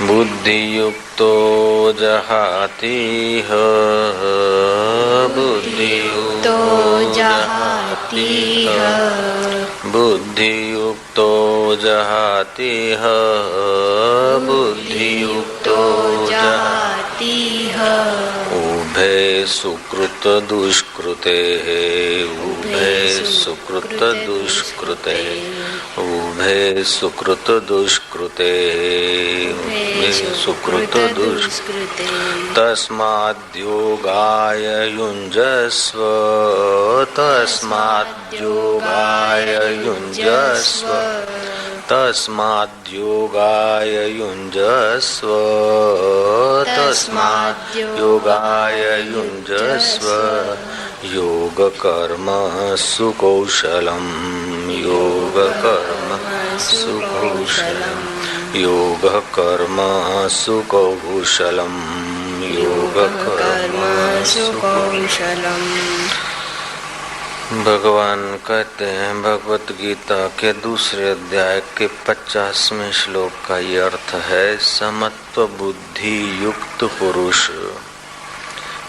बुद्धियुक्तो जहातीह बुद्धियुक्तो जहातीह बुद्धियुक्तो जहातीह बुद्धियुक्तो जहातीह उभे सुकृत दुष्कृते उभे सुकृत दुष्कृते उभे सुकृत दुष्कृते सुकृत दुष्कृते तस्माद्योगाय युञ्जस्व तस्माद्योगाय युञ्जस्व तस्माद्योगाय युञ्जस्व तस्माद्योगाय युञ्जस्व योगकर्म सुकौशलम् योगकर्म सुकौशलम् योगकर्म सुकौशलम् योगकर्म सुकौशलम्। भगवान कहते हैं भगवत गीता के दूसरे अध्याय के 50वें श्लोक का ये अर्थ है, समत्व बुद्धि युक्त पुरुष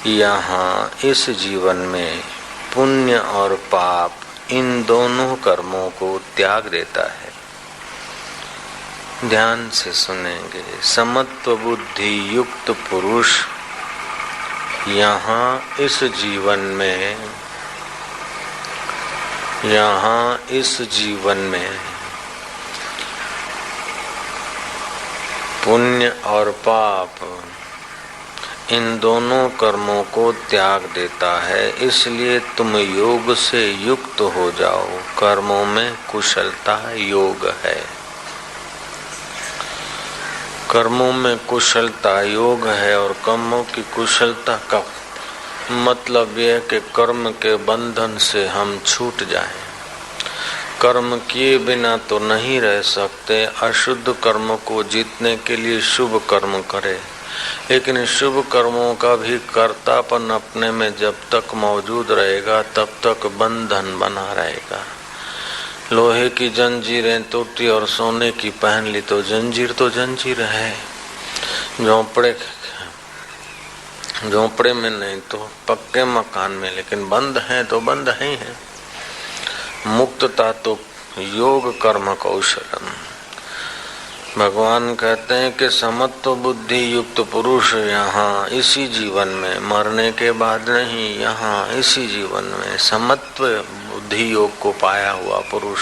यहाँ इस जीवन में पुण्य और पाप इन दोनों कर्मों को त्याग देता है। ध्यान से सुनेंगे। समत्व बुद्धि युक्त पुरुष यहाँ इस जीवन में पुण्य और पाप इन दोनों कर्मों को त्याग देता है। इसलिए तुम योग से युक्त हो जाओ। कर्मों में कुशलता योग है। कर्मों में कुशलता योग है और कर्मों की कुशलता का मतलब यह है कि कर्म के बंधन से हम छूट जाएं। कर्म किए बिना तो नहीं रह सकते। अशुद्ध कर्म को जीतने के लिए शुभ कर्म करें, लेकिन शुभ कर्मों का भी कर्तापन अपने में जब तक मौजूद रहेगा तब तक बंधन बना रहेगा। लोहे की जंजीरें टूटी और सोने की पहन ली तो जंजीर है। झोंपड़े में नहीं तो पक्के मकान में, लेकिन बंद है तो बंद ही है। मुक्तता तो योग कर्म कौशलम। भगवान कहते हैं कि समत्व बुद्धि युक्त पुरुष यहाँ इसी जीवन में, मरने के बाद नहीं, यहाँ इसी जीवन में समत्व बुद्धि योग को पाया हुआ पुरुष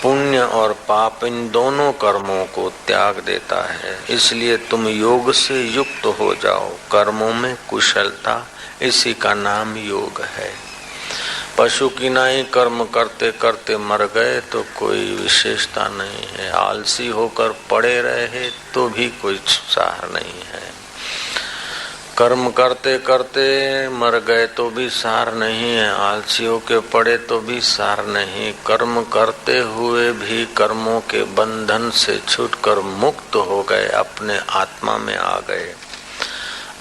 पुण्य और पाप इन दोनों कर्मों को त्याग देता है। इसलिए तुम योग से युक्त हो जाओ। कर्मों में कुशलता, इसी का नाम योग है। पशु की नाई कर्म करते करते मर गए तो कोई विशेषता नहीं है। आलसी होकर पड़े रहे तो भी कोई सार नहीं है। कर्म करते करते मर गए तो भी सार नहीं है। आलसी होकर पड़े तो भी सार नहीं। कर्म करते हुए भी कर्मों के बंधन से छूटकर मुक्त हो गए, अपने आत्मा में आ गए,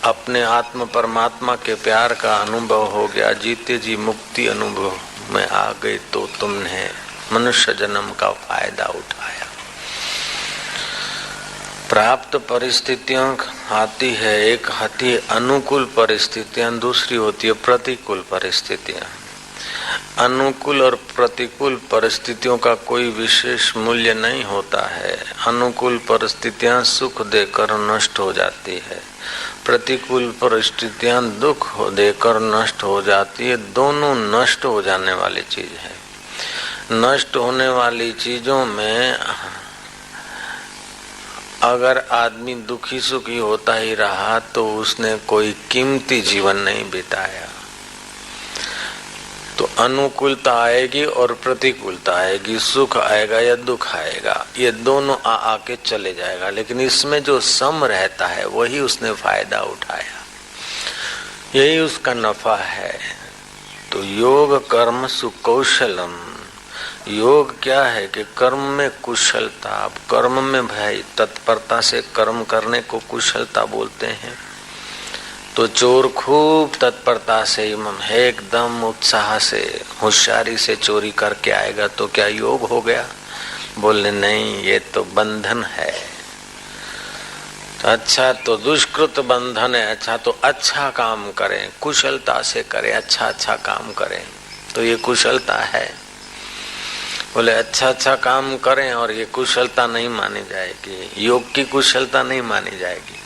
अपने आत्म परमात्मा के प्यार का अनुभव हो गया, जीते जी मुक्ति अनुभव में आ गए, तो तुमने मनुष्य जन्म का फायदा उठाया। प्राप्त परिस्थितियां आती है, एक आती है अनुकूल परिस्थितियां, दूसरी होती है प्रतिकूल परिस्थितियां। अनुकूल और प्रतिकूल परिस्थितियों का कोई विशेष मूल्य नहीं होता है। अनुकूल परिस्थितियां सुख देकर नष्ट हो जाती है, प्रतिकूल परिस्थितियां दुख देकर नष्ट हो जाती है। दोनों नष्ट हो जाने वाली चीज है। नष्ट होने वाली चीजों में अगर आदमी दुखी सुखी होता ही रहा तो उसने कोई कीमती जीवन नहीं बिताया। तो अनुकूलता आएगी और प्रतिकूलता आएगी, सुख आएगा या दुख आएगा, ये दोनों आके चले जाएगा। लेकिन इसमें जो सम रहता है वही उसने फायदा उठाया, यही उसका नफा है। तो योग कर्म सुकौशलम। योग क्या है कि कर्म में कुशलता। अब कर्म में भाई तत्परता से कर्म करने को कुशलता बोलते हैं। तो चोर खूब तत्परता से एकदम उत्साह से होशियारी से चोरी करके आएगा तो क्या योग हो गया? बोले नहीं, ये तो बंधन है। अच्छा तो दुष्कृत बंधन है, अच्छा तो अच्छा काम करें, कुशलता से करें, अच्छा काम करें, तो ये कुशलता है। बोले अच्छा काम करें और ये कुशलता नहीं मानी जाएगी, योग की कुशलता नहीं मानी जाएगी।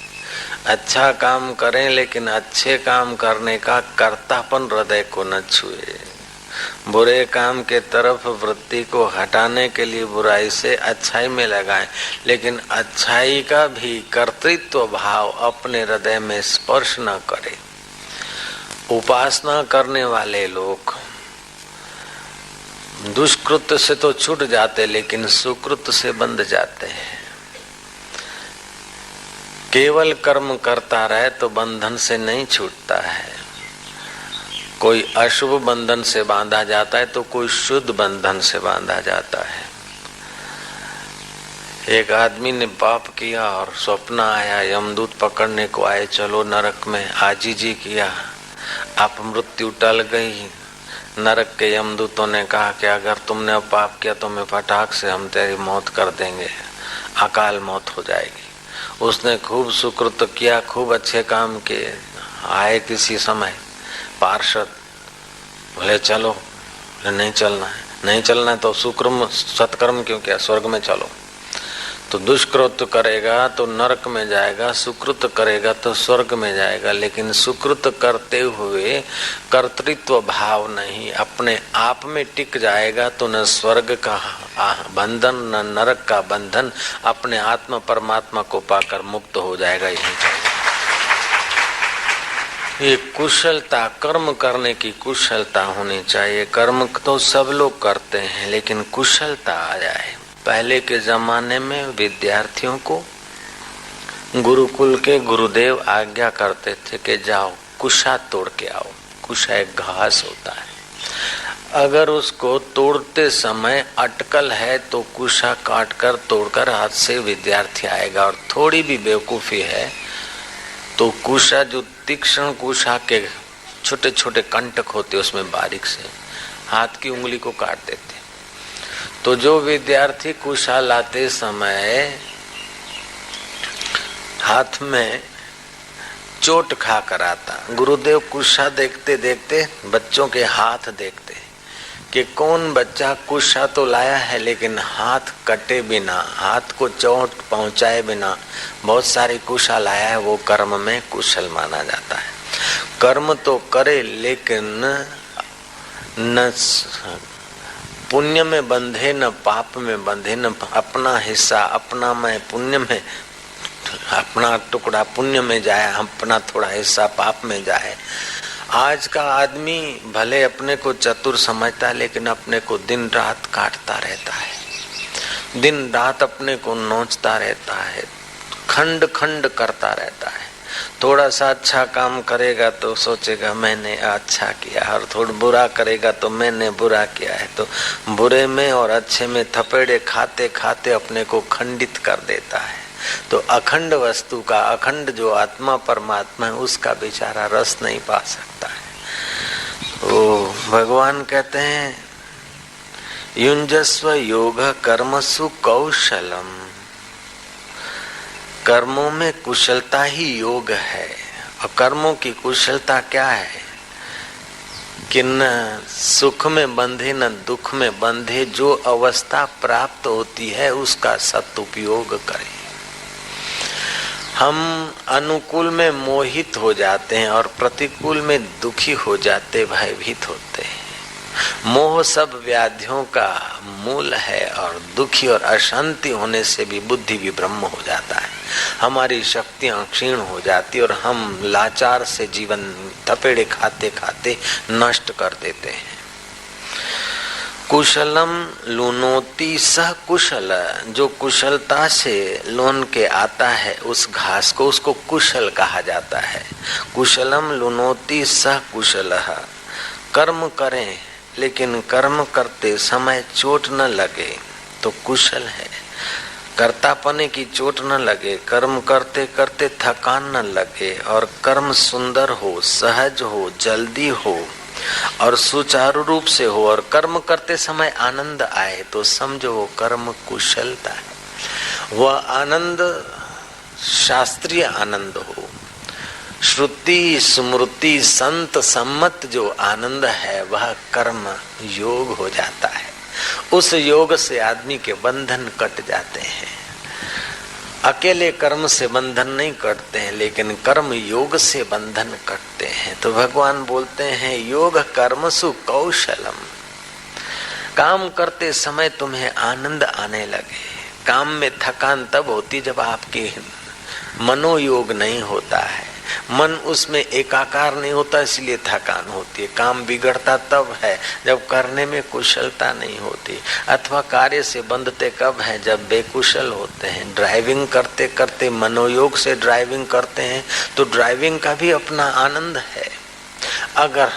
अच्छा काम करें लेकिन अच्छे काम करने का कर्तापन हृदय को न छुए। बुरे काम के तरफ वृत्ति को हटाने के लिए बुराई से अच्छाई में लगाएं, लेकिन अच्छाई का भी कर्तृत्व भाव अपने हृदय में स्पर्श न करे। उपासना करने वाले लोग दुष्कृत से तो छूट जाते लेकिन सुकृत से बंध जाते हैं। केवल कर्म करता रहे तो बंधन से नहीं छूटता है। कोई अशुभ बंधन से बांधा जाता है तो कोई शुद्ध बंधन से बांधा जाता है। एक आदमी ने पाप किया और स्वप्न आया, यमदूत पकड़ने को आए, चलो नरक में। आजीजी किया, आप मृत्यु टल गई। नरक के यमदूतों ने कहा कि अगर तुमने अब पाप किया तो मैं फटाक से हम तेरी मौत कर देंगे, अकाल मौत हो जाएगी। उसने खूब सुकृत किया, खूब अच्छे काम किए। आए किसी समय पार्षद, बोले चलो, नहीं चलना है, नहीं चलना है तो सुकृम सत्कर्म क्यों किया, स्वर्ग में चलो। तो दुष्कृत करेगा तो नरक में जाएगा, सुकृत करेगा तो स्वर्ग में जाएगा। लेकिन सुकृत करते हुए कर्तृत्व भाव नहीं, अपने आप में टिक जाएगा तो न स्वर्ग का बंधन न नरक का बंधन, अपने आत्मा परमात्मा को पाकर मुक्त हो जाएगा। यही चाहिए ये कुशलता, कर्म करने की कुशलता होनी चाहिए। कर्म तो सब लोग करते हैं लेकिन कुशलता आ जाए। पहले के जमाने में विद्यार्थियों को गुरुकुल के गुरुदेव आज्ञा करते थे कि जाओ कुशा तोड़ के आओ। कुशा एक घास होता है, अगर उसको तोड़ते समय अटकल है तो कुशा काटकर तोड़कर हाथ से विद्यार्थी आएगा। और थोड़ी भी बेवकूफी है तो कुशा, जो तीक्ष्ण कुशा के छोटे छोटे कंटक होते उसमें बारीक से हाथ की उंगली को काट देते। तो जो विद्यार्थी कुशा लाते समय हाथ में चोट खा कर आता, गुरुदेव कुशा देखते देखते बच्चों के हाथ देखते कि कौन बच्चा कुशा तो लाया है लेकिन हाथ कटे बिना, हाथ को चोट पहुंचाए बिना बहुत सारी कुशा लाया है, वो कर्म में कुशल माना जाता है। कर्म तो करे लेकिन न पुण्य में बंधे न पाप में बंधे, न अपना हिस्सा अपना में पुण्य में, अपना टुकड़ा पुण्य में जाए, अपना थोड़ा हिस्सा पाप में जाए। आज का आदमी भले अपने को चतुर समझता है लेकिन अपने को दिन रात काटता रहता है, दिन रात अपने को नोचता रहता है, खंड खंड करता रहता है। थोड़ा सा अच्छा काम करेगा तो सोचेगा मैंने अच्छा किया, और थोड़ा बुरा करेगा तो मैंने बुरा किया है। तो बुरे में और अच्छे में थपेड़े खाते खाते अपने को खंडित कर देता है। तो अखंड वस्तु का, अखंड जो आत्मा परमात्मा है उसका बेचारा रस नहीं पा सकता है। ओ भगवान कहते हैं युंजस्व योग कर्मसु कौशलम, कर्मों में कुशलता ही योग है। और कर्मों की कुशलता क्या है कि न सुख में बंधे न दुख में बंधे, जो अवस्था प्राप्त होती है उसका सदुपयोग करें। हम अनुकूल में मोहित हो जाते हैं और प्रतिकूल में दुखी हो जाते, भयभीत होते हैं। मोह सब व्याधियों का मूल है और दुखी और अशांति होने से भी बुद्धि भी ब्रह्म हो जाता है। हमारी शक्तियां क्षीण हो जाती और हम लाचार से जीवन थपेड़े खाते खाते नष्ट कर देते हैं। कुशलम लुनोति सह कुशल, जो कुशलता से लोन के आता है उस घास को, उसको कुशल कहा जाता है। कुशलम लुनोति सह कुशल, कर्म करें लेकिन कर्म करते समय चोट न लगे तो कुशल है। कर्तापने की चोट न लगे, कर्म करते करते थकान न लगे और कर्म सुंदर हो, सहज हो, जल्दी हो और सुचारू रूप से हो और कर्म करते समय आनंद आए तो समझो वो कर्म कुशलता है। वह आनंद शास्त्रीय आनंद हो, श्रुति स्मृति संत सम्मत जो आनंद है वह कर्म योग हो जाता है। उस योग से आदमी के बंधन कट जाते हैं। अकेले कर्म से बंधन नहीं कटते हैं, लेकिन कर्म योग से बंधन कटते हैं। तो भगवान बोलते हैं योग कर्मसु कौशलम। काम करते समय तुम्हें आनंद आने लगे। काम में थकान तब होती जब आपके मनोयोग नहीं होता है, मन उसमें एकाकार नहीं होता, इसलिए थकान होती है। काम बिगड़ता तब है जब करने में कुशलता नहीं होती, अथवा कार्य से बंधते कब है जब बेकुशल होते हैं। ड्राइविंग करते करते मनोयोग से ड्राइविंग करते हैं तो ड्राइविंग का भी अपना आनंद है। अगर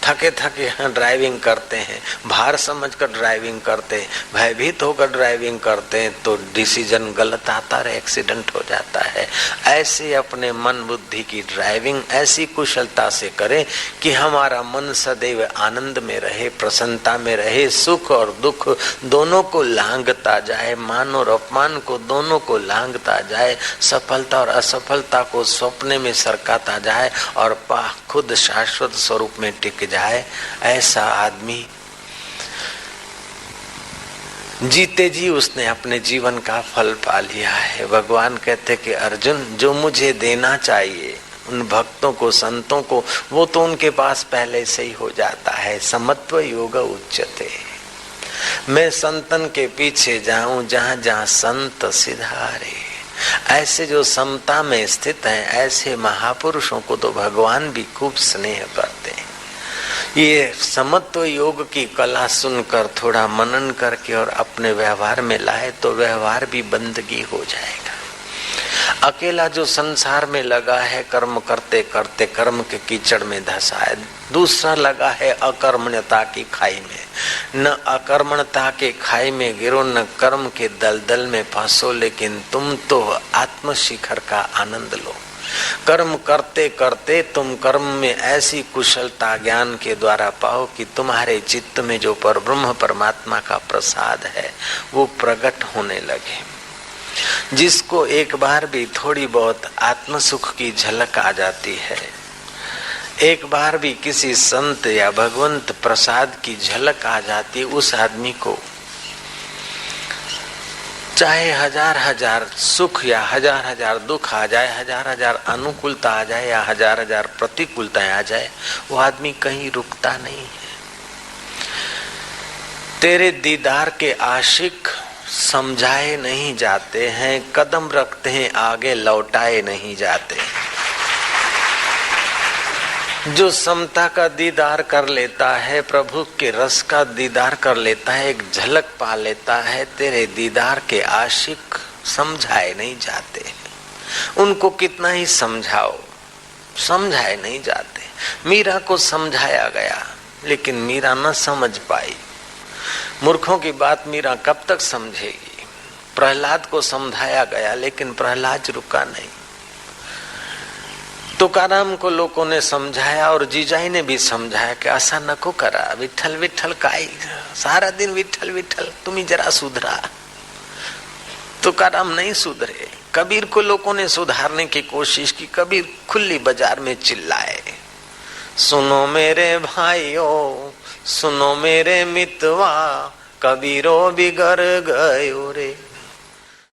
थके थके ड्राइविंग करते हैं, भार समझकर ड्राइविंग करते हैं, भयभीत होकर ड्राइविंग करते हैं तो डिसीजन गलत आता है, एक्सीडेंट हो जाता है। ऐसे अपने मन बुद्धि की ड्राइविंग ऐसी कुशलता से करें कि हमारा मन सदैव आनंद में रहे, प्रसन्नता में रहे, सुख और दुख दोनों को लांघता जाए, मान और अपमान को दोनों को लांघता जाए, सफलता और असफलता को सपने में सरकाता जाए और खुद शाश्वत स्वरूप में टिक जाए। ऐसा आदमी जीते जी उसने अपने जीवन का फल पा लिया है। भगवान कहते कि अर्जुन, जो मुझे देना चाहिए उन भक्तों को, संतों को, वो तो उनके पास पहले से ही हो जाता है। समत्व योग उच्यते। मैं संतन के पीछे जाऊं जहां जहां संत सिधारे। ऐसे जो समता में स्थित हैं, ऐसे महापुरुषों को तो भगवान भी खूब स्नेह करते हैं। ये समत्व योग की कला सुनकर थोड़ा मनन करके और अपने व्यवहार में लाए तो व्यवहार भी बंदगी हो जाएगा। अकेला जो संसार में लगा है कर्म करते करते कर्म के कीचड़ में धंसा है, दूसरा लगा है अकर्मण्यता की खाई में। न अकर्मण्यता के खाई में गिरो, न कर्म के दलदल में फंसो, लेकिन तुम तो आत्म शिखर का आनंद लो। कर्म करते करते तुम कर्म में ऐसी कुशलता ज्ञान के द्वारा पाओ कि तुम्हारे चित्त में जो परब्रह्म परमात्मा का प्रसाद है वो प्रकट होने लगे। जिसको एक बार भी थोड़ी बहुत आत्म सुख की झलक आ जाती है, एक बार भी किसी संत या भगवंत प्रसाद की झलक आ जाती है, उस आदमी को चाहे हजार हजार सुख या हजार हजार दुख आ जाए, हजार हजार अनुकूलता आ जाए या हजार हजार प्रतिकूलताएं आ जाए, वो आदमी कहीं रुकता नहीं है। तेरे दीदार के आशिक समझाए नहीं जाते हैं, कदम रखते हैं आगे लौटाए नहीं जाते। जो समता का दीदार कर लेता है, प्रभु के रस का दीदार कर लेता है, एक झलक पा लेता है, तेरे दीदार के आशिक समझाए नहीं जाते। उनको कितना ही समझाओ, समझाए नहीं जाते। मीरा को समझाया गया लेकिन मीरा न समझ पाई। मूर्खों की बात मीरा कब तक समझेगी। प्रहलाद को समझाया गया लेकिन प्रहलाद रुका नहीं। तुकाराम को लोगों ने समझाया और जीजाई ने भी समझाया कि ऐसा नको करा, विठल विठल काई, सारा दिन विठल विठल, तुम ही जरा सुधरा। तुकाराम नहीं सुधरे। कबीर को लोगों ने सुधारने की कोशिश की। कबीर खुली बाजार में चिल्लाए, सुनो मेरे भाइयों, सुनो मेरे मितवा, कबीरो बिगड़ गयो रे।